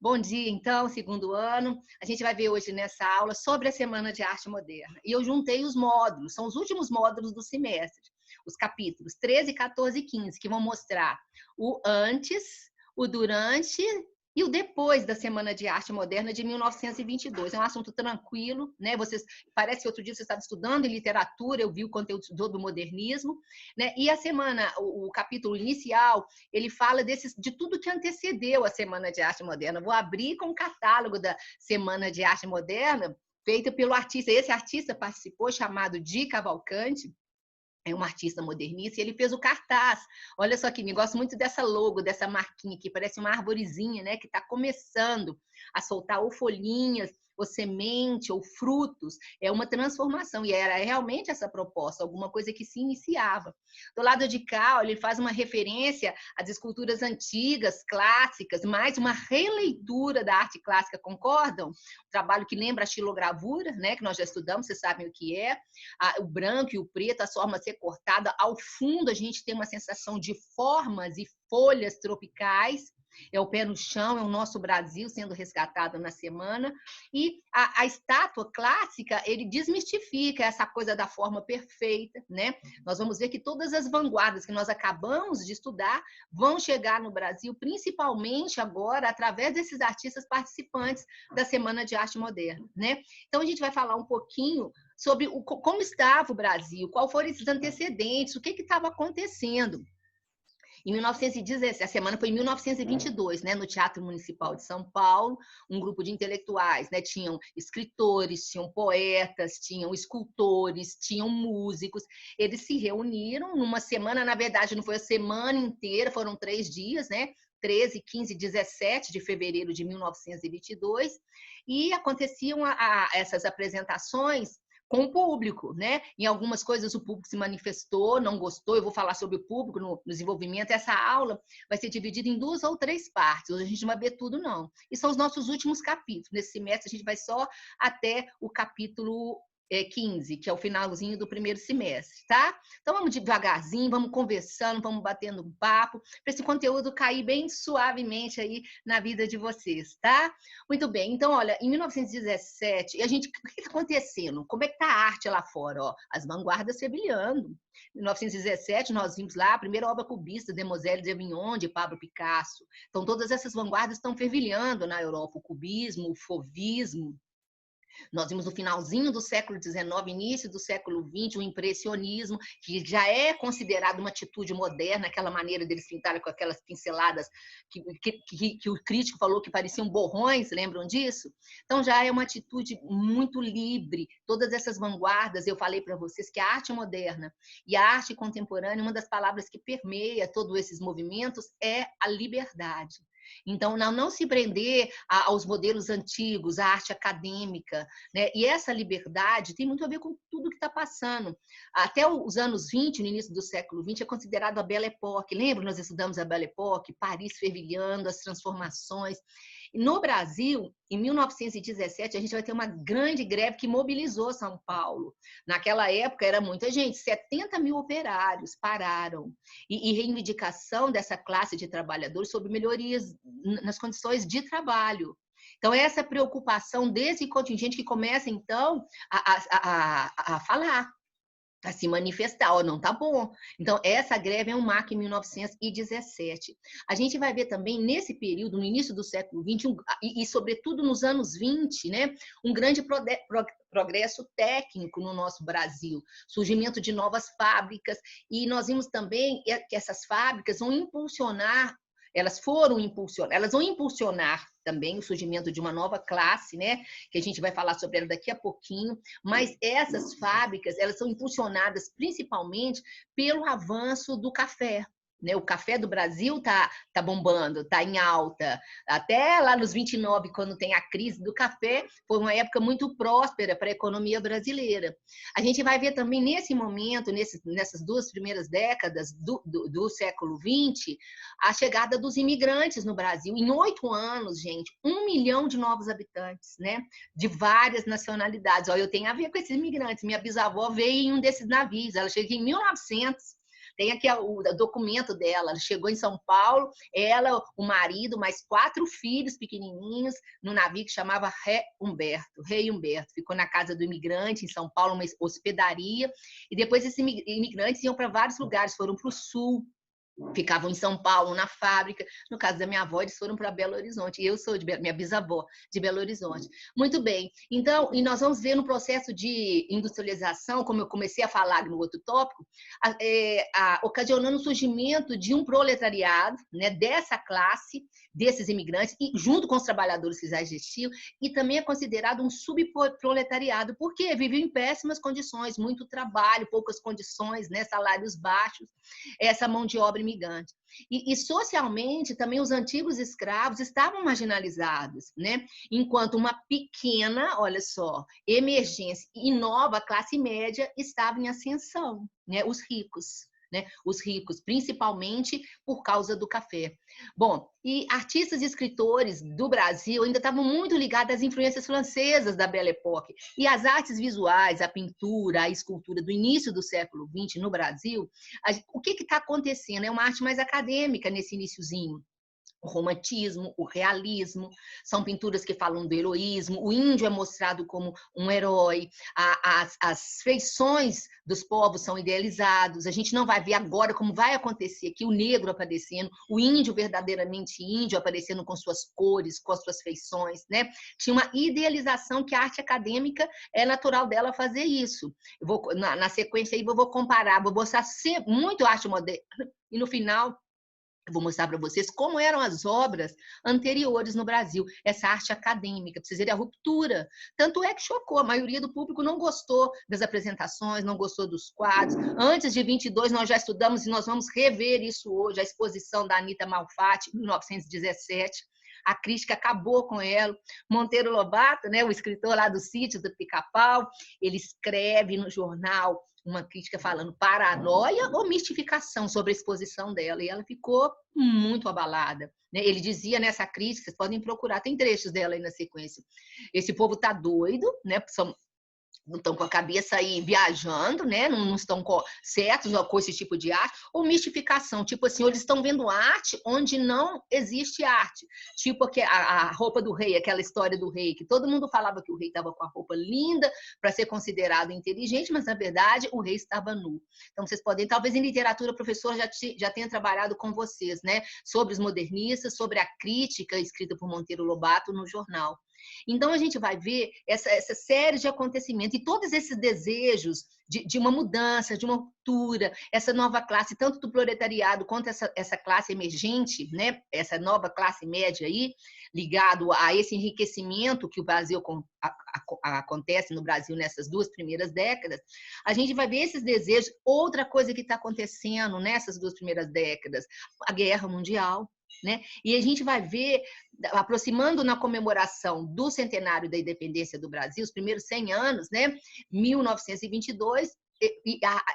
Bom dia, então, segundo ano. A gente vai ver hoje nessa aula sobre a Semana de Arte Moderna. E eu juntei os módulos, são os últimos módulos do semestre, os capítulos 13, 14 e 15, que vão mostrar o antes, o durante e o depois da Semana de Arte Moderna de 1922. É um assunto tranquilo, né? Parece que outro dia você estava estudando em literatura, eu vi o conteúdo do modernismo, né? E a semana, o capítulo inicial, ele fala de tudo que antecedeu a Semana de Arte Moderna. Vou abrir com o catálogo da Semana de Arte Moderna, feito pelo artista. Esse artista participou, chamado Di Cavalcanti, é um artista modernista, e ele fez o cartaz. Olha só que me gosto muito dessa logo, dessa marquinha aqui, parece uma arvorezinha, né, que está começando a soltar ou folhinhas, ou semente, ou frutos. É uma transformação, e era realmente essa proposta, alguma coisa que se iniciava. Do lado de cá, ele faz uma referência às esculturas antigas, clássicas, mais uma releitura da arte clássica, concordam? Um trabalho que lembra a xilogravura, né, que nós já estudamos, vocês sabem o que é. O branco e o preto, as formas recortadas. Ao fundo, a gente tem uma sensação de formas e folhas tropicais. É o pé no chão, é o nosso Brasil sendo resgatado na semana. E a estátua clássica, ele desmistifica essa coisa da forma perfeita, né? Nós vamos ver que todas as vanguardas que nós acabamos de estudar vão chegar no Brasil, principalmente agora, através desses artistas participantes da Semana de Arte Moderna, né? Então, a gente vai falar um pouquinho sobre como estava o Brasil, quais foram esses antecedentes, o que estava acontecendo. Em 1917, a semana foi em 1922, né, no Teatro Municipal de São Paulo, um grupo de intelectuais, né, tinham escritores, tinham poetas, tinham escultores, tinham músicos. Eles se reuniram numa semana, na verdade, não foi a semana inteira, foram 3 dias, né? 13, 15, 17 de fevereiro de 1922, e aconteciam essas apresentações com o público, né? Em algumas coisas o público se manifestou, não gostou. Eu vou falar sobre o público no desenvolvimento. Essa aula vai ser dividida em 2 ou 3 partes. Hoje a gente não vai ver tudo, não. E são os nossos últimos capítulos. Nesse semestre a gente vai só até o capítulo 15, que é o finalzinho do primeiro semestre, tá? Então vamos devagarzinho, vamos conversando, vamos batendo um papo, para esse conteúdo cair bem suavemente aí na vida de vocês, tá? Muito bem, então, olha, em 1917, o que está acontecendo? Como é que está a arte lá fora? Ó, as vanguardas fervilhando. Em 1917, nós vimos lá a primeira obra cubista, Demoiselle de Avignon, de Pablo Picasso. Então, todas essas vanguardas estão fervilhando na Europa, o cubismo, o fauvismo. Nós vimos no finalzinho do século XIX, início do século XX, o impressionismo, que já é considerado uma atitude moderna, aquela maneira deles pintarem com aquelas pinceladas que o crítico falou que pareciam borrões, lembram disso? Então já é uma atitude muito livre. Todas essas vanguardas, eu falei para vocês que a arte moderna e a arte contemporânea, uma das palavras que permeia todos esses movimentos é a liberdade. Então, não se prender aos modelos antigos, à arte acadêmica, né? E essa liberdade tem muito a ver com tudo que está passando. Até os anos 20, no início do século XX, é considerado a Belle Époque. Lembra? Nós estudamos a Belle Époque, Paris fervilhando, as transformações. No Brasil, em 1917, a gente vai ter uma grande greve que mobilizou São Paulo. Naquela época, era muita gente, 70 mil operários pararam. E reivindicação dessa classe de trabalhadores sobre melhorias nas condições de trabalho. Então, essa preocupação desse contingente que começa, então, a falar, a se manifestar, ó, não tá bom. Então, essa greve é um marco em 1917. A gente vai ver também, nesse período, no início do século XX, e sobretudo nos anos 20, né, um grande progresso técnico no nosso Brasil, surgimento de novas fábricas, e nós vimos também que essas fábricas vão impulsionar, elas vão impulsionar também o surgimento de uma nova classe, né? Que a gente vai falar sobre ela daqui a pouquinho, mas essas fábricas, elas são impulsionadas principalmente pelo avanço do café. Né? O café do Brasil tá bombando, tá em alta. Até lá nos 29, quando tem a crise do café, foi uma época muito próspera para a economia brasileira. A gente vai ver também nesse momento, nessas 2 primeiras décadas do século XX, a chegada dos imigrantes no Brasil. Em 8 anos, gente, 1 milhão de novos habitantes, né? De várias nacionalidades. Ó, eu tenho a ver com esses imigrantes. Minha bisavó veio em um desses navios, ela chegou em 1900. Tem aqui o documento dela. Ela chegou em São Paulo, ela, o marido, mais 4 filhos pequenininhos, no navio que chamava Rei Humberto. Ficou na casa do imigrante em São Paulo, uma hospedaria. E depois esses imigrantes iam para vários lugares, foram para o sul, ficavam em São Paulo, na fábrica. No caso da minha avó, eles foram para Belo Horizonte. Eu sou minha bisavó de Belo Horizonte. Muito bem. Então, e nós vamos ver no processo de industrialização, como eu comecei a falar no outro tópico, ocasionando o surgimento de um proletariado, né, dessa classe, desses imigrantes, e junto com os trabalhadores que já existiam, e também é considerado um subproletariado, porque vivem em péssimas condições, muito trabalho, poucas condições, né, salários baixos, essa mão de obra imigrante. E socialmente, também os antigos escravos estavam marginalizados, né? Enquanto uma pequena, olha só, emergência e nova classe média estava em ascensão, né? Os ricos. Né? Os ricos, principalmente por causa do café. Bom, e artistas e escritores do Brasil ainda estavam muito ligados às influências francesas da Belle Époque. E as artes visuais, a pintura, a escultura do início do século XX no Brasil, o que está acontecendo? É uma arte mais acadêmica nesse iniciozinho. O romantismo, o realismo, são pinturas que falam do heroísmo, o índio é mostrado como um herói, as feições dos povos são idealizados, a gente não vai ver agora como vai acontecer aqui o negro aparecendo, o índio verdadeiramente índio aparecendo com suas cores, com as suas feições, né? Tinha uma idealização que a arte acadêmica é natural dela fazer isso. Eu vou, na sequência aí, eu vou comparar, vou mostrar muito arte moderna e no final eu vou mostrar para vocês como eram as obras anteriores no Brasil, essa arte acadêmica, para vocês verem a ruptura. Tanto é que chocou, a maioria do público não gostou das apresentações, não gostou dos quadros. Antes de 22, nós já estudamos e nós vamos rever isso hoje, a exposição da Anita Malfatti, 1917. A crítica acabou com ela. Monteiro Lobato, né, o escritor lá do Sítio do Pica-Pau, ele escreve no jornal uma crítica falando paranoia ou mistificação sobre a exposição dela, e ela ficou muito abalada. Ele dizia nessa crítica, vocês podem procurar, tem trechos dela aí na sequência, esse povo tá doido, né? Não estão com a cabeça aí viajando, né? Não estão certos com esse tipo de arte, ou mistificação, tipo assim, eles estão vendo arte onde não existe arte, tipo a roupa do rei, aquela história do rei, que todo mundo falava que o rei estava com a roupa linda para ser considerado inteligente, mas na verdade o rei estava nu. Então vocês podem, talvez em literatura o professor já tenha trabalhado com vocês, né? Sobre os modernistas, sobre a crítica escrita por Monteiro Lobato no jornal. Então, a gente vai ver essa série de acontecimentos e todos esses desejos de uma mudança, de uma ruptura, essa nova classe, tanto do proletariado quanto essa classe emergente, né? Essa nova classe média aí, ligado a esse enriquecimento que o Brasil acontece no Brasil nessas 2 primeiras décadas, a gente vai ver esses desejos. Outra coisa que está acontecendo nessas 2 primeiras décadas, a Guerra Mundial, né? E a gente vai ver, aproximando na comemoração do centenário da independência do Brasil, os primeiros 100 anos, né? 1922,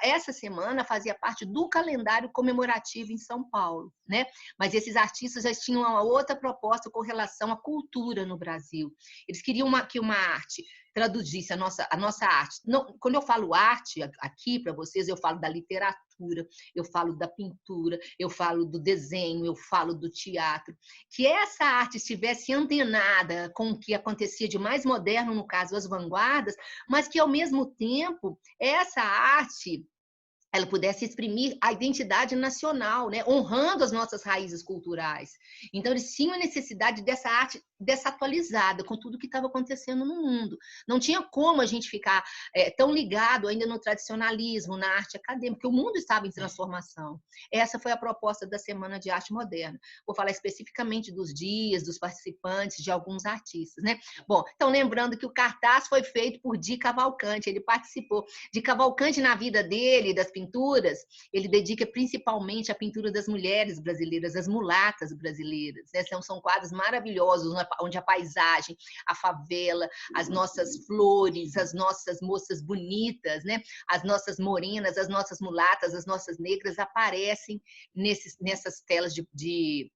essa semana fazia parte do calendário comemorativo em São Paulo, né? Mas esses artistas já tinham uma outra proposta com relação à cultura no Brasil. Eles queriam que uma arte traduzisse a nossa arte. Não, quando eu falo arte aqui para vocês, eu falo da literatura, eu falo da pintura, eu falo do desenho, eu falo do teatro. Que essa arte estivesse antenada com o que acontecia de mais moderno, no caso, as vanguardas, mas que, ao mesmo tempo, essa arte ela pudesse exprimir a identidade nacional, né? Honrando as nossas raízes culturais. Então, eles tinham a necessidade dessa arte desatualizada com tudo que estava acontecendo no mundo. Não tinha como a gente ficar tão ligado ainda no tradicionalismo, na arte acadêmica, porque o mundo estava em transformação. Essa foi a proposta da Semana de Arte Moderna. Vou falar especificamente dos dias, dos participantes, de alguns artistas, né? Bom, então, lembrando que o cartaz foi feito por Di Cavalcanti, ele participou. Di Cavalcanti, na vida dele, das pinturas, ele dedica principalmente à pintura das mulheres brasileiras, das mulatas brasileiras, né? São quadros maravilhosos, onde a paisagem, a favela, as nossas flores, as nossas moças bonitas, né? As nossas morenas, as nossas mulatas, as nossas negras aparecem nessas telas de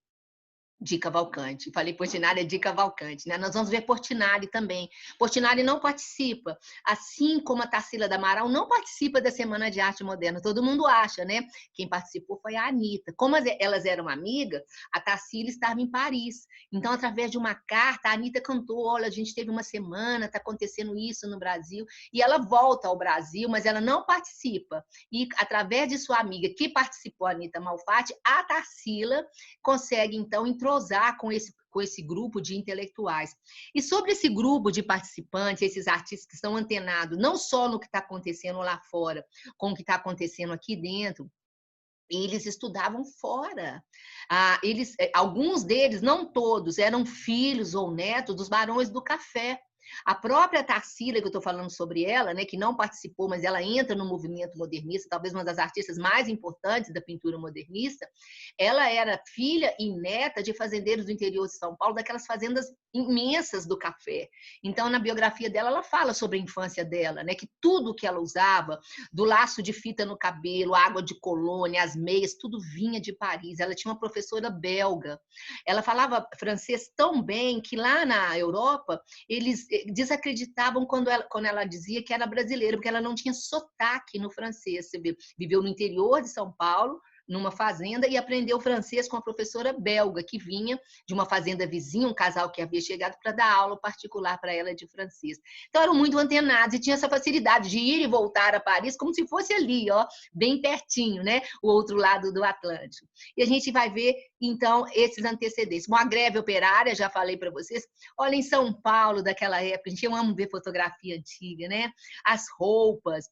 de Cavalcante. Falei Portinari, é de Cavalcante, né? Nós vamos ver Portinari também. Portinari não participa, assim como a Tarsila do Amaral não participa da Semana de Arte Moderna. Todo mundo acha, né? Quem participou foi a Anitta. Como elas eram amigas, a Tarsila estava em Paris. Então, através de uma carta, a Anitta cantou: olha, a gente teve uma semana, está acontecendo isso no Brasil. E ela volta ao Brasil, mas ela não participa. E, através de sua amiga que participou, a Anitta Malfatti, a Tarsila consegue, então, entrosar com esse grupo de intelectuais. E sobre esse grupo de participantes, esses artistas que estão antenados, não só no que está acontecendo lá fora, com o que está acontecendo aqui dentro, eles estudavam fora. Alguns deles, não todos, eram filhos ou netos dos barões do café. A própria Tarsila, que eu estou falando sobre ela, né, que não participou, mas ela entra no movimento modernista, talvez uma das artistas mais importantes da pintura modernista, ela era filha e neta de fazendeiros do interior de São Paulo, daquelas fazendas imensas do café. Então, na biografia dela, ela fala sobre a infância dela, né, que tudo que ela usava, do laço de fita no cabelo, água de colônia, as meias, tudo vinha de Paris. Ela tinha uma professora belga. Ela falava francês tão bem que lá na Europa eles desacreditavam quando ela dizia que era brasileira, porque ela não tinha sotaque no francês. Você viveu no interior de São Paulo, numa fazenda, e aprendeu francês com a professora belga, que vinha de uma fazenda vizinha, um casal que havia chegado para dar aula particular para ela de francês. Então, eram muito antenados e tinha essa facilidade de ir e voltar a Paris como se fosse ali, ó, bem pertinho, né? O outro lado do Atlântico. E a gente vai ver, então, esses antecedentes. Uma greve operária, já falei para vocês. Olha, em São Paulo, daquela época, eu amo ver fotografia antiga, né? As roupas,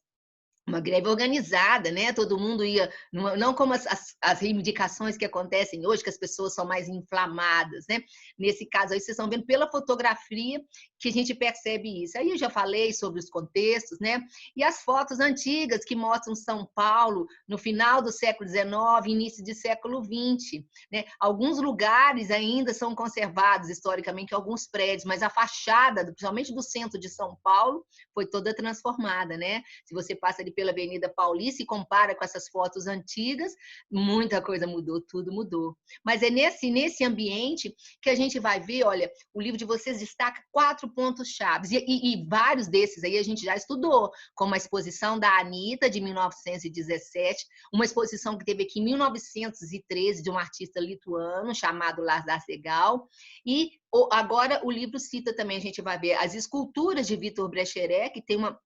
uma greve organizada, né? Todo mundo ia, não como as reivindicações que acontecem hoje, que as pessoas são mais inflamadas, né? Nesse caso aí, vocês estão vendo pela fotografia que a gente percebe isso. Aí eu já falei sobre os contextos, né? E as fotos antigas que mostram São Paulo no final do século XIX, início do século XX, né? Alguns lugares ainda são conservados historicamente, alguns prédios, mas a fachada, principalmente do centro de São Paulo, foi toda transformada, né? Se você passa ali pela Avenida Paulista e compara com essas fotos antigas, muita coisa mudou, tudo mudou. Mas é nesse ambiente que a gente vai ver, olha, o livro de vocês destaca 4 pontos chaves, e vários desses aí a gente já estudou, como a exposição da Anitta, de 1917, uma exposição que teve aqui em 1913, de um artista lituano chamado Lazar Segal, e agora o livro cita também, a gente vai ver as esculturas de Victor Brecheret, que tem uma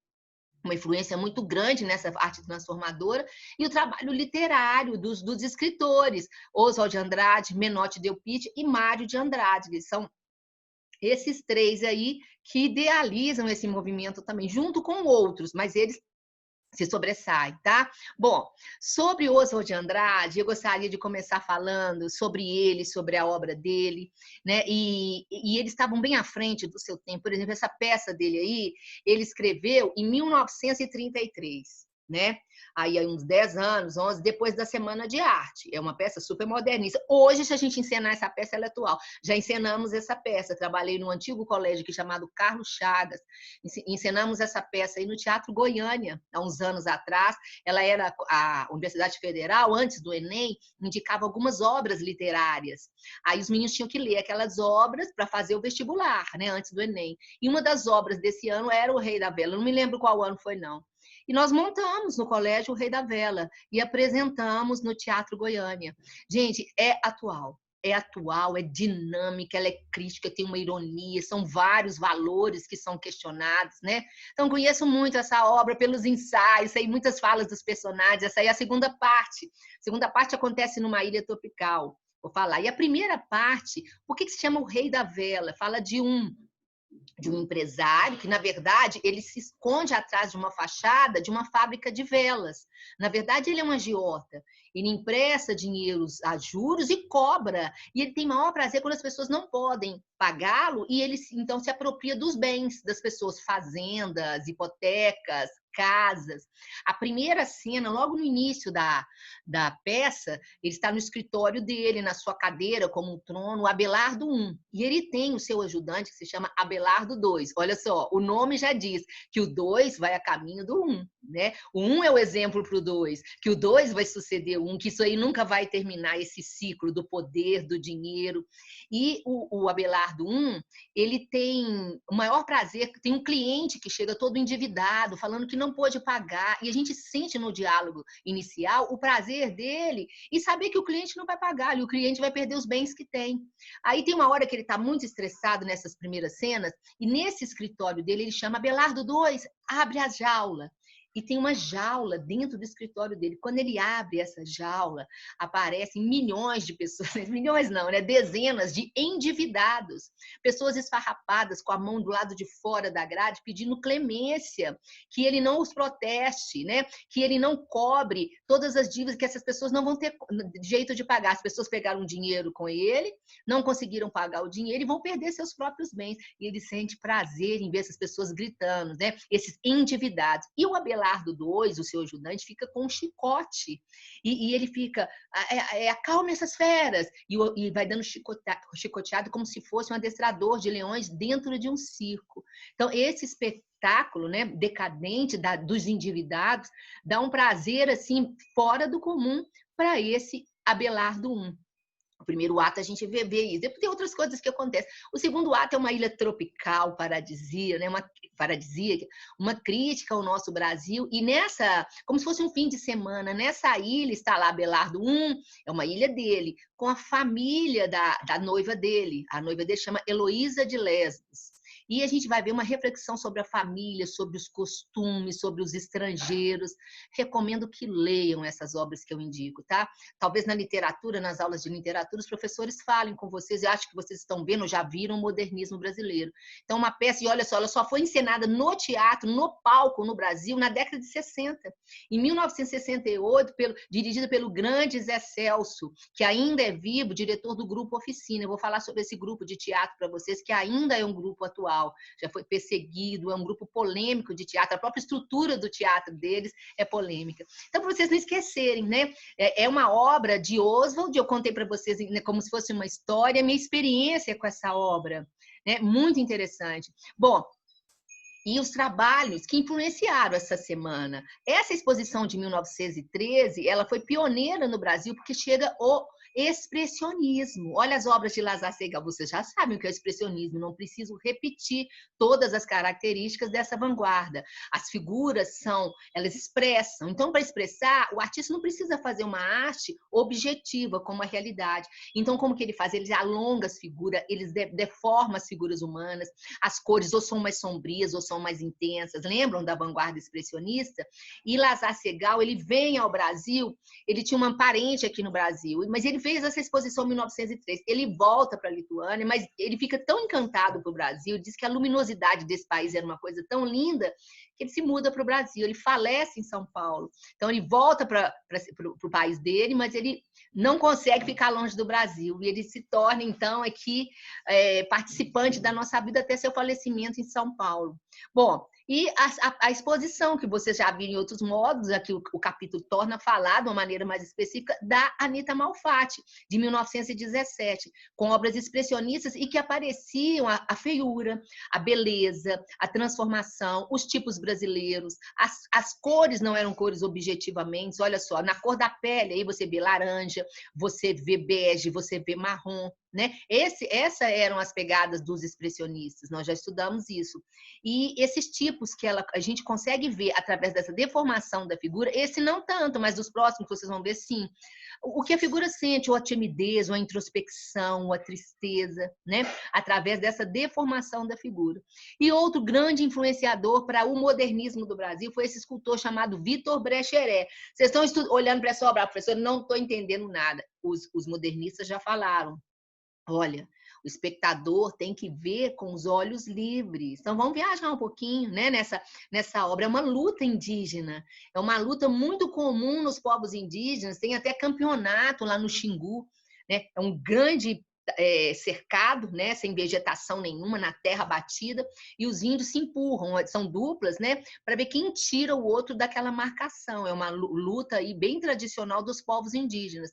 influência muito grande nessa arte transformadora, e o trabalho literário dos escritores, Oswald de Andrade, Menotti Delpit e Mário de Andrade, que são esses 3 aí que idealizam esse movimento também, junto com outros, mas eles se sobressai, tá? Bom, sobre Oswald de Andrade, eu gostaria de começar falando sobre ele, sobre a obra dele, né? E eles estavam bem à frente do seu tempo. Por exemplo, essa peça dele aí, ele escreveu em 1933, né? Aí uns 10 anos, 11, depois da Semana de Arte. É uma peça super modernista. Hoje, se a gente encenar essa peça, ela é atual. Já encenamos essa peça. Trabalhei num antigo colégio aqui chamado Carlos Chagas. Encenamos essa peça aí no Teatro Goiânia, há uns anos atrás. Ela era a Universidade Federal, antes do Enem, indicava algumas obras literárias. Aí os meninos tinham que ler aquelas obras para fazer o vestibular, né, antes do Enem. E uma das obras desse ano era O Rei da Vela. Eu não me lembro qual ano foi, não. E nós montamos no colégio O Rei da Vela e apresentamos no Teatro Goiânia. Gente, é atual, é dinâmica, ela é crítica, tem uma ironia, são vários valores que são questionados, né? Então, conheço muito essa obra pelos ensaios, sei muitas falas dos personagens, essa aí é a segunda parte. A segunda parte acontece numa ilha tropical, vou falar. E a primeira parte, por que se chama O Rei da Vela? Fala de um empresário que, na verdade, ele se esconde atrás de uma fachada de uma fábrica de velas. Na verdade, ele é um agiota. Ele empresta dinheiros a juros e cobra. E ele tem maior prazer quando as pessoas não podem pagá-lo e ele, então, se apropria dos bens das pessoas, fazendas, hipotecas, casas. A primeira cena, logo no início da peça, ele está no escritório dele, na sua cadeira, como um trono, o Abelardo I. E ele tem o seu ajudante, que se chama Abelardo II. Olha só, o nome já diz que o 2 vai a caminho do 1. Né? O 1 é o exemplo para o 2, que o 2 vai suceder o 1, que isso aí nunca vai terminar, esse ciclo do poder, do dinheiro. E o Abelardo I, ele tem o maior prazer, tem um cliente que chega todo endividado, falando que não pôde pagar, e a gente sente no diálogo inicial o prazer dele e saber que o cliente não vai pagar, e o cliente vai perder os bens que tem. Aí tem uma hora que ele está muito estressado nessas primeiras cenas, e nesse escritório dele ele chama Abelardo II, abre a jaula. E tem uma jaula dentro do escritório dele. Quando ele abre essa jaula, aparecem milhões de pessoas, milhões não, né? Dezenas de endividados, pessoas esfarrapadas com a mão do lado de fora da grade, pedindo clemência, que ele não os proteste, né? Que ele não cobre todas as dívidas, que essas pessoas não vão ter jeito de pagar. As pessoas pegaram dinheiro com ele, não conseguiram pagar o dinheiro e vão perder seus próprios bens. E ele sente prazer em ver essas pessoas gritando, né? Esses endividados. E o Abelardo II, o seu ajudante, fica com um chicote. E ele fica, acalma essas feras. E vai dando chicoteado como se fosse um adestrador de leões dentro de um circo. Então, esse espetáculo, né, decadente dos endividados dá um prazer assim fora do comum para esse Abelardo I. O primeiro ato a gente vê isso. Depois tem outras coisas que acontecem. O segundo ato é uma ilha tropical, paradisíaca, né? Uma crítica ao nosso Brasil. E nessa, como se fosse um fim de semana, nessa ilha está lá Abelardo I, é uma ilha dele, com a família da noiva dele. A noiva dele chama Heloísa de Lesbos. E a gente vai ver uma reflexão sobre a família, sobre os costumes, sobre os estrangeiros. Recomendo que leiam essas obras que eu indico, tá? Talvez na literatura, nas aulas de literatura, os professores falem com vocês. Eu acho que vocês estão vendo, já viram o modernismo brasileiro. Então, uma peça, e olha só, ela só foi encenada no teatro, no palco, no Brasil, na década de 60. Em 1968, dirigida pelo grande Zé Celso, que ainda é vivo, diretor do Grupo Oficina. Eu vou falar sobre esse grupo de teatro para vocês, que ainda é um grupo atual. Já foi perseguido, é um grupo polêmico de teatro, a própria estrutura do teatro deles é polêmica. Então, para vocês não esquecerem, né? É uma obra de Oswald, eu contei para vocês, né, como se fosse uma história, minha experiência com essa obra, né? Muito interessante. Bom, e os trabalhos que influenciaram essa semana. Essa exposição de 1913, ela foi pioneira no Brasil, porque chega o expressionismo. Olha as obras de Lazar Segal, vocês já sabem o que é o expressionismo, não preciso repetir todas as características dessa vanguarda. As figuras elas expressam. Então, para expressar, o artista não precisa fazer uma arte objetiva, como a realidade. Então, como que ele faz? Ele alonga as figuras, ele deforma as figuras humanas, as cores ou são mais sombrias ou são mais intensas. Lembram da vanguarda expressionista? E Lazar Segal, ele vem ao Brasil, ele tinha uma parente aqui no Brasil, mas ele fez essa exposição em 1903. Ele volta para a Lituânia, mas ele fica tão encantado com o Brasil, diz que a luminosidade desse país era uma coisa tão linda, que ele se muda para o Brasil. Ele falece em São Paulo. Então, ele volta para o país dele, mas ele não consegue ficar longe do Brasil. E ele se torna, então, aqui participante da nossa vida até seu falecimento em São Paulo. Bom, e a exposição, que vocês já viram em outros modos, aqui o capítulo torna a falar de uma maneira mais específica, da Anita Malfatti, de 1917, com obras expressionistas e que apareciam a feiura, a beleza, a transformação, os tipos brasileiros, as cores não eram cores objetivamente, olha só, na cor da pele, aí você vê laranja, você vê bege, você vê marrom, né? Essas eram as pegadas dos expressionistas, nós já estudamos isso. E esses tipos que a gente consegue ver através dessa deformação da figura, esse não tanto, mas dos próximos vocês vão ver sim. O que a figura sente, ou a timidez, ou a introspecção, ou a tristeza, né? Através dessa deformação da figura. E outro grande influenciador para o modernismo do Brasil foi esse escultor chamado Vitor Brecheret. Vocês estão olhando para essa obra, professor, não estou entendendo nada. Os modernistas já falaram. Olha, o espectador tem que ver com os olhos livres. Então, vamos viajar um pouquinho, né, nessa obra. É uma luta indígena, é uma luta muito comum nos povos indígenas, tem até campeonato lá no Xingu, né? É um grande cercado, né, sem vegetação nenhuma, na terra batida, e os índios se empurram, são duplas, né, para ver quem tira o outro daquela marcação. É uma luta aí bem tradicional dos povos indígenas.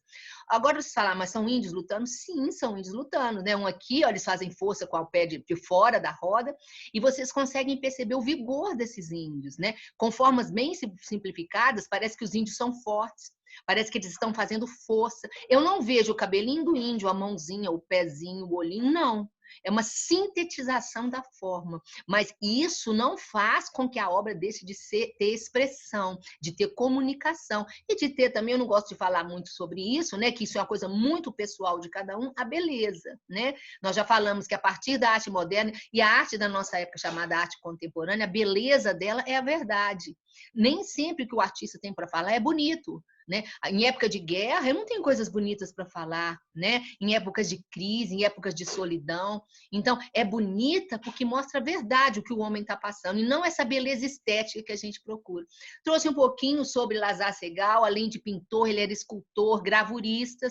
Agora, se falar, mas são índios lutando? Sim, são índios lutando, né? Um aqui, ó, eles fazem força com o pé de fora da roda, e vocês conseguem perceber o vigor desses índios, né? Com formas bem simplificadas, parece que os índios são fortes. Parece que eles estão fazendo força. Eu não vejo o cabelinho do índio, a mãozinha, o pezinho, o olhinho, não. É uma sintetização da forma. Mas isso não faz com que a obra deixe de ter expressão, de ter comunicação. E de ter também, eu não gosto de falar muito sobre isso, né? Que isso é uma coisa muito pessoal de cada um, a beleza, né? Nós já falamos que a partir da arte moderna e a arte da nossa época chamada arte contemporânea, a beleza dela é a verdade. Nem sempre o que o artista tem para falar é bonito. Né? Em época de guerra, eu não tenho coisas bonitas para falar, né? Em épocas de crise, em épocas de solidão. Então, é bonita porque mostra a verdade, o que o homem está passando, e não essa beleza estética que a gente procura. Trouxe um pouquinho sobre Lazar Segal, além de pintor, ele era escultor, gravurista,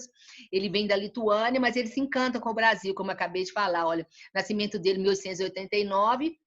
ele vem da Lituânia, mas ele se encanta com o Brasil, como eu acabei de falar. Olha, nascimento dele em 1889,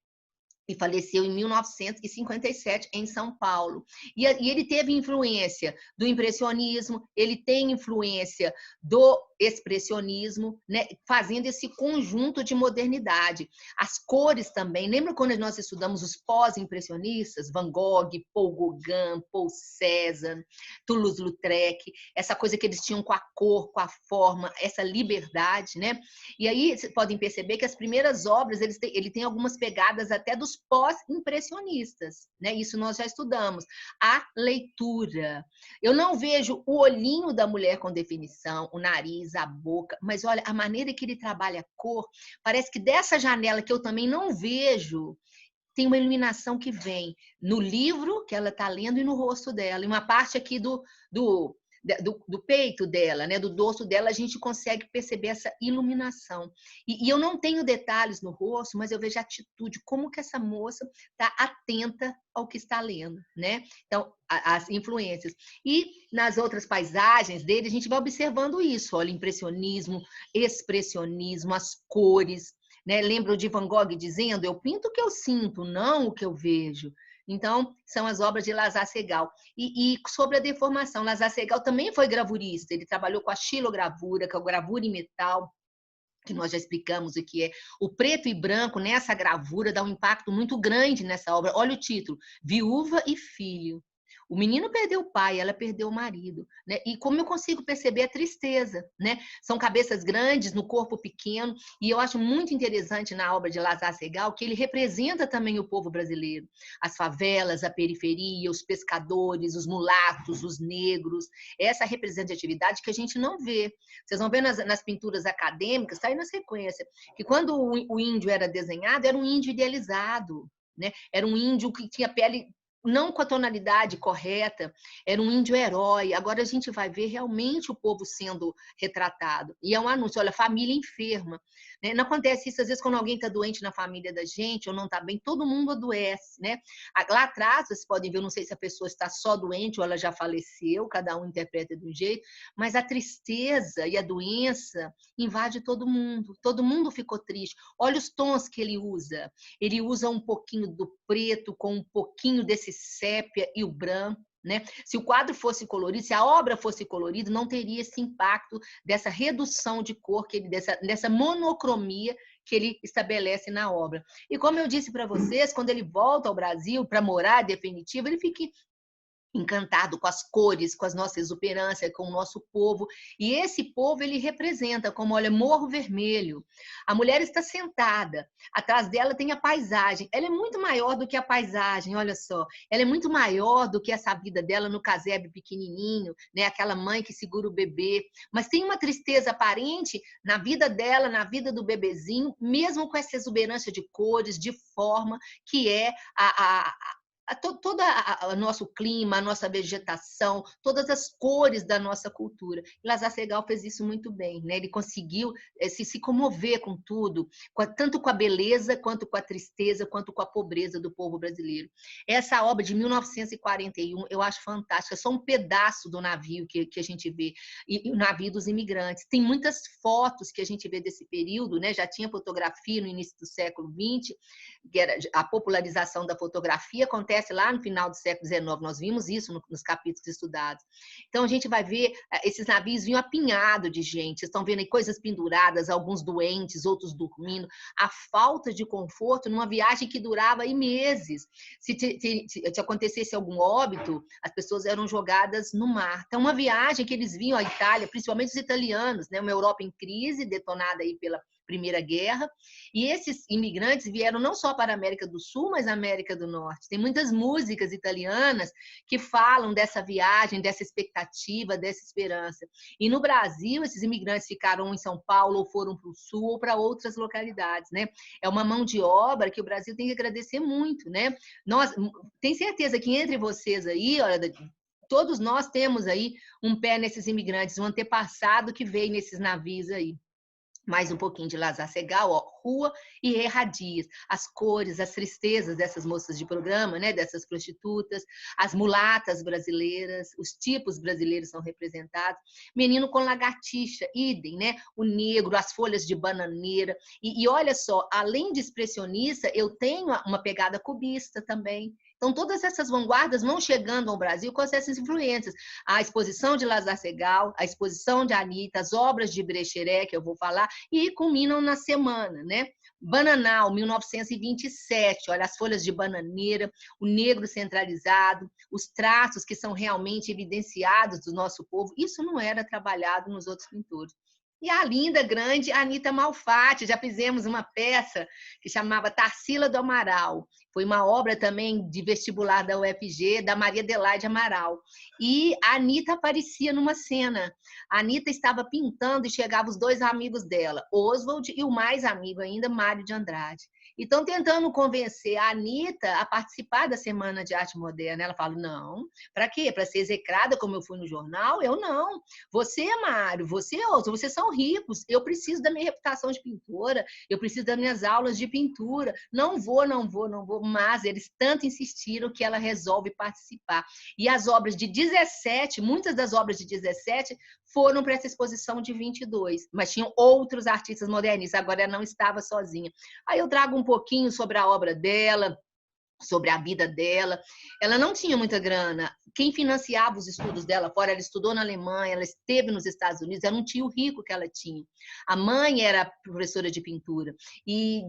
e faleceu em 1957 em São Paulo. E ele teve influência do impressionismo, ele tem influência do expressionismo, né, fazendo esse conjunto de modernidade. As cores também. Lembra quando nós estudamos os pós-impressionistas? Van Gogh, Paul Gauguin, Paul Cézanne, Toulouse-Lautrec, essa coisa que eles tinham com a cor, com a forma, essa liberdade, né? E aí vocês podem perceber que as primeiras obras ele tem algumas pegadas até dos pós-impressionistas, né? Isso nós já estudamos. A leitura. Eu não vejo o olhinho da mulher com definição, o nariz, a boca, mas olha, a maneira que ele trabalha a cor, parece que dessa janela que eu também não vejo, tem uma iluminação que vem no livro que ela está lendo e no rosto dela. E uma parte aqui do peito dela, né, do dorso dela, a gente consegue perceber essa iluminação. E eu não tenho detalhes no rosto, mas eu vejo a atitude, como que essa moça está atenta ao que está lendo, né? Então, as influências. E nas outras paisagens dele, a gente vai observando isso, olha, impressionismo, expressionismo, as cores, né? Lembro de Van Gogh dizendo, eu pinto o que eu sinto, não o que eu vejo. Então, são as obras de Lazar Segal. E sobre a deformação, Lazar Segal também foi gravurista, ele trabalhou com a xilogravura, que é a gravura em metal, que nós já explicamos o que é. O preto e branco nessa gravura dá um impacto muito grande nessa obra. Olha o título, Viúva e Filho. O menino perdeu o pai, ela perdeu o marido, né? E como eu consigo perceber a tristeza, né? São cabeças grandes no corpo pequeno, e eu acho muito interessante na obra de Lazar Segal que ele representa também o povo brasileiro, as favelas, a periferia, os pescadores, os mulatos, os negros, essa representatividade que a gente não vê. Vocês vão ver nas pinturas acadêmicas, está aí na sequência, que quando o índio era desenhado, era um índio idealizado, né? Era um índio que tinha pele não com a tonalidade correta, era um índio herói. Agora a gente vai ver realmente o povo sendo retratado. E é um anúncio, olha, família enferma. Né? Não acontece isso, às vezes, quando alguém está doente na família da gente, ou não está bem, todo mundo adoece. Né? Lá atrás, vocês podem ver, eu não sei se a pessoa está só doente ou ela já faleceu, cada um interpreta de um jeito, mas a tristeza e a doença invade todo mundo ficou triste. Olha os tons que ele usa um pouquinho do preto com um pouquinho desse sépia e o branco, né? Se o quadro fosse colorido, se a obra fosse colorida, não teria esse impacto dessa redução de cor, dessa monocromia que ele estabelece na obra. E como eu disse para vocês, quando ele volta ao Brasil para morar definitivo, ele fica encantado com as cores, com as nossas exuberâncias, com o nosso povo. E esse povo ele representa, como olha, Morro Vermelho. A mulher está sentada, atrás dela tem a paisagem. Ela é muito maior do que a paisagem, olha só. Ela é muito maior do que essa vida dela no casebre pequenininho, né? Aquela mãe que segura o bebê. Mas tem uma tristeza aparente na vida dela, na vida do bebezinho, mesmo com essa exuberância de cores, de forma, que é todo o nosso clima, a nossa vegetação, todas as cores da nossa cultura. E Lázaro Segall fez isso muito bem, né? Ele conseguiu se comover com tudo, tanto com a beleza, quanto com a tristeza, quanto com a pobreza do povo brasileiro. Essa obra de 1941, eu acho fantástica, é só um pedaço do navio que a gente vê, e o navio dos imigrantes. Tem muitas fotos que a gente vê desse período, né? Já tinha fotografia no início do século XX, que era a popularização da fotografia, acontece lá no final do século XIX, nós vimos isso nos capítulos estudados. Então, a gente vai ver, esses navios vinham apinhados de gente, vocês estão vendo aí coisas penduradas, alguns doentes, outros dormindo, a falta de conforto numa viagem que durava aí meses. Se acontecesse algum óbito, as pessoas eram jogadas no mar. Então, uma viagem que eles vinham à Itália, principalmente os italianos, né? Uma Europa em crise, detonada aí pela Primeira Guerra, e esses imigrantes vieram não só para a América do Sul, mas a América do Norte. Tem muitas músicas italianas que falam dessa viagem, dessa expectativa, dessa esperança. E no Brasil, esses imigrantes ficaram em São Paulo, ou foram para o Sul, ou para outras localidades, né? É uma mão de obra que o Brasil tem que agradecer muito, né? Tenho certeza que entre vocês aí, olha, todos nós temos aí um pé nesses imigrantes, um antepassado que veio nesses navios aí. Mais um pouquinho de Lázaro Segall, ó, Rua e Erradias, as cores, as tristezas dessas moças de programa, né, dessas prostitutas, as mulatas brasileiras, os tipos brasileiros são representados, Menino com Lagartixa, idem, né, o negro, as folhas de bananeira, e olha só, além de expressionista, eu tenho uma pegada cubista também. Então, todas essas vanguardas vão chegando ao Brasil com essas influências. A exposição de Lázaro Segall, a exposição de Anitta, as obras de Brecheret, que eu vou falar, e culminam na semana, né? Bananal, 1927, olha, as folhas de bananeira, o negro centralizado, os traços que são realmente evidenciados do nosso povo, isso não era trabalhado nos outros pintores. E a linda, grande Anita Malfatti, já fizemos uma peça que chamava Tarsila do Amaral. Foi uma obra também de vestibular da UFG, da Maria Adelaide Amaral. E a Anita aparecia numa cena. A Anita estava pintando e chegavam os dois amigos dela, Oswald e o mais amigo ainda, Mário de Andrade. E estão tentando convencer a Anita a participar da Semana de Arte Moderna. Ela fala, não, para quê? Para ser execrada como eu fui no jornal? Eu não. Você, Mário, você, Oswald, vocês são ricos. Eu preciso da minha reputação de pintora, eu preciso das minhas aulas de pintura. Não vou. Mas eles tanto insistiram que ela resolve participar. E as obras de 17, muitas das obras de 17 foram para essa exposição de 22, mas tinham outros artistas modernistas, agora ela não estava sozinha. Aí eu trago um pouquinho sobre a obra dela, sobre a vida dela. Ela não tinha muita grana. Quem financiava os estudos dela fora, ela estudou na Alemanha, ela esteve nos Estados Unidos, era um tio rico que ela tinha. A mãe era professora de pintura. E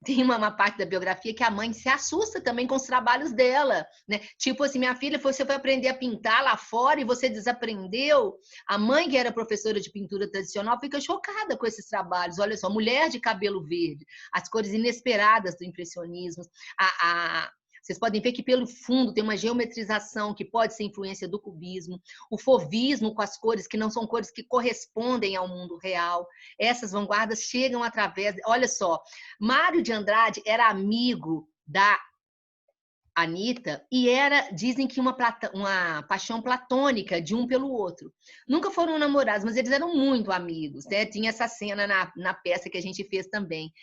tem uma parte da biografia que a mãe se assusta também com os trabalhos dela, né? Tipo assim, minha filha, você foi aprender a pintar lá fora e você desaprendeu. A mãe, que era professora de pintura tradicional, fica chocada com esses trabalhos. Olha só, mulher de cabelo verde, as cores inesperadas do impressionismo, vocês podem ver que pelo fundo tem uma geometrização que pode ser influência do cubismo, o fauvismo com as cores que não são cores que correspondem ao mundo real. Essas vanguardas chegam através... Olha só, Mário de Andrade era amigo da Anita e dizem que uma paixão platônica de um pelo outro. Nunca foram namorados, mas eles eram muito amigos, né? Tinha essa cena na peça que a gente fez também.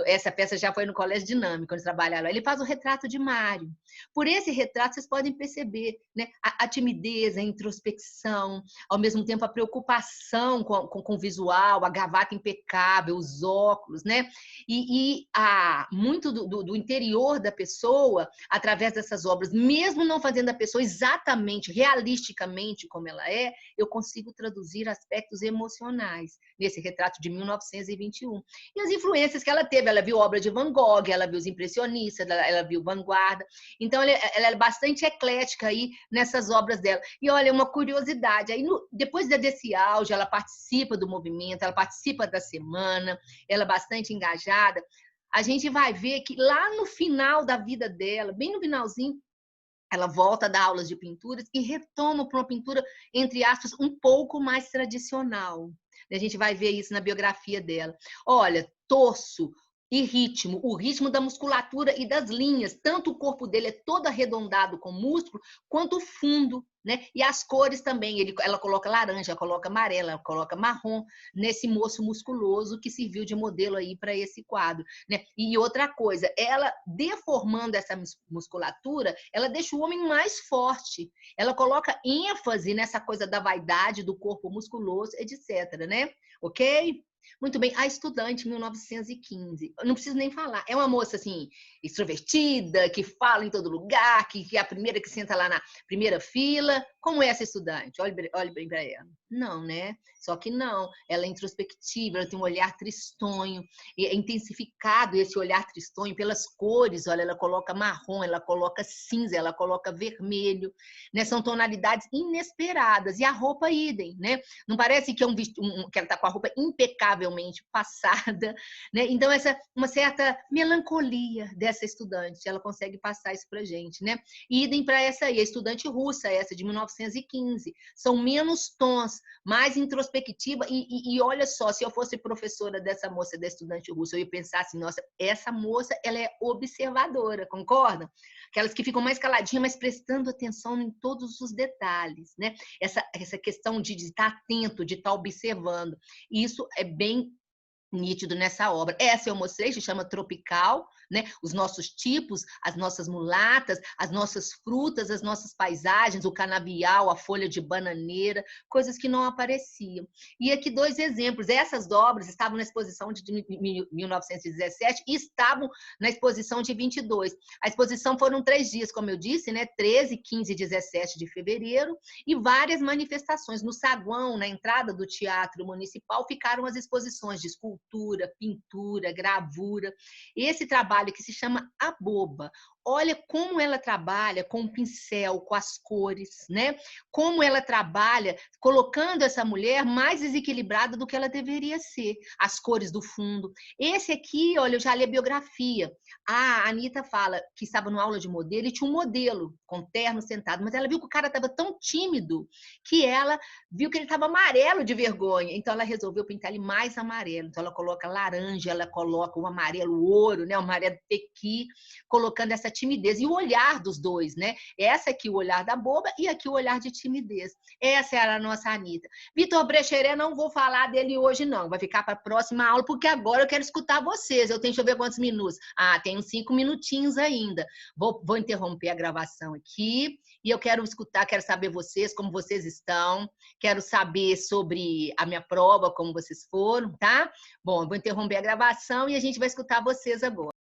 Essa peça já foi no Colégio Dinâmico, quando trabalharam lá. Ele faz o retrato de Mário. Por esse retrato, vocês podem perceber, né, a timidez, a introspecção, ao mesmo tempo a preocupação com o visual, a gravata impecável, os óculos, né? Muito do interior da pessoa, através dessas obras, mesmo não fazendo a pessoa exatamente, realisticamente como ela é, eu consigo traduzir aspectos emocionais nesse retrato de 1921. E as influências que ela teve, ela viu obra de Van Gogh, ela viu os impressionistas, ela viu vanguarda. Então, ela é bastante eclética aí nessas obras dela. E olha, uma curiosidade, aí depois desse auge, ela participa do movimento, ela participa da semana, ela é bastante engajada. A gente vai ver que lá no final da vida dela, bem no finalzinho, ela volta a dar aulas de pinturas e retoma para uma pintura, entre aspas, um pouco mais tradicional. A gente vai ver isso na biografia dela. Olha, torço e ritmo, o ritmo da musculatura e das linhas. Tanto o corpo dele é todo arredondado com músculo, quanto o fundo, né? E as cores também. Ela coloca laranja, coloca amarela, coloca marrom nesse moço musculoso que serviu de modelo aí para esse quadro, né? E outra coisa, ela deformando essa musculatura, ela deixa o homem mais forte. Ela coloca ênfase nessa coisa da vaidade, do corpo musculoso, etc, né? Ok? Muito bem, a estudante, 1915. Eu não preciso nem falar. É uma moça, assim, extrovertida, que fala em todo lugar, que é a primeira que senta lá na primeira fila. Como é essa estudante? Olhe bem para ela. Não, né? Só que não. Ela é introspectiva, ela tem um olhar tristonho. E é intensificado esse olhar tristonho pelas cores. Olha, ela coloca marrom, ela coloca cinza, ela coloca vermelho. Né? São tonalidades inesperadas. E a roupa, idem, né? Não parece que, que ela está com a roupa impecavelmente passada, né? Então, uma certa melancolia dessa estudante, ela consegue passar isso para a gente, né? Idem para essa aí, a estudante russa, essa de 1915. São menos tons, mais introspectiva. E olha só, se eu fosse professora dessa moça, da estudante russa, eu ia pensar assim, nossa, essa moça, ela é observadora, concordam? Aquelas que ficam mais caladinhas, mas prestando atenção em todos os detalhes, né? Essa questão de estar atento, de estar observando. E isso é bem nítido nessa obra. Essa eu mostrei, se chama Tropical, né? Os nossos tipos, as nossas mulatas, as nossas frutas, as nossas paisagens, o canavial, a folha de bananeira, coisas que não apareciam. E aqui 2 exemplos. Essas obras estavam na exposição de 1917 e estavam na exposição de 22. A exposição foram 3 dias, como eu disse, né? 13, 15 e 17 de fevereiro, e várias manifestações. No saguão, na entrada do Teatro Municipal, ficaram as exposições de escultura, pintura, gravura. Esse trabalho que se chama A Boba. Olha como ela trabalha com o pincel, com as cores, né? Como ela trabalha colocando essa mulher mais desequilibrada do que ela deveria ser. As cores do fundo. Esse aqui, olha, eu já li a biografia. A Anitta fala que estava numa aula de modelo e tinha um modelo com terno sentado, mas ela viu que o cara estava tão tímido que ela viu que ele estava amarelo de vergonha. Então ela resolveu pintar ele mais amarelo. Então ela coloca laranja, ela coloca o amarelo ouro, né? O amarelo pequi, colocando essa timidez. E o olhar dos dois, né? Essa aqui o olhar da boba e aqui o olhar de timidez. Essa era a nossa Anitta. Vitor Brecheret, não vou falar dele hoje, não. Vai ficar para a próxima aula, porque agora eu quero escutar vocês. Eu tenho, deixa eu ver quantos minutos. Ah, tem uns 5 minutinhos ainda. Vou interromper a gravação aqui e eu quero escutar, quero saber vocês, como vocês estão. Quero saber sobre a minha prova, como vocês foram, tá? Bom, eu vou interromper a gravação e a gente vai escutar vocês agora.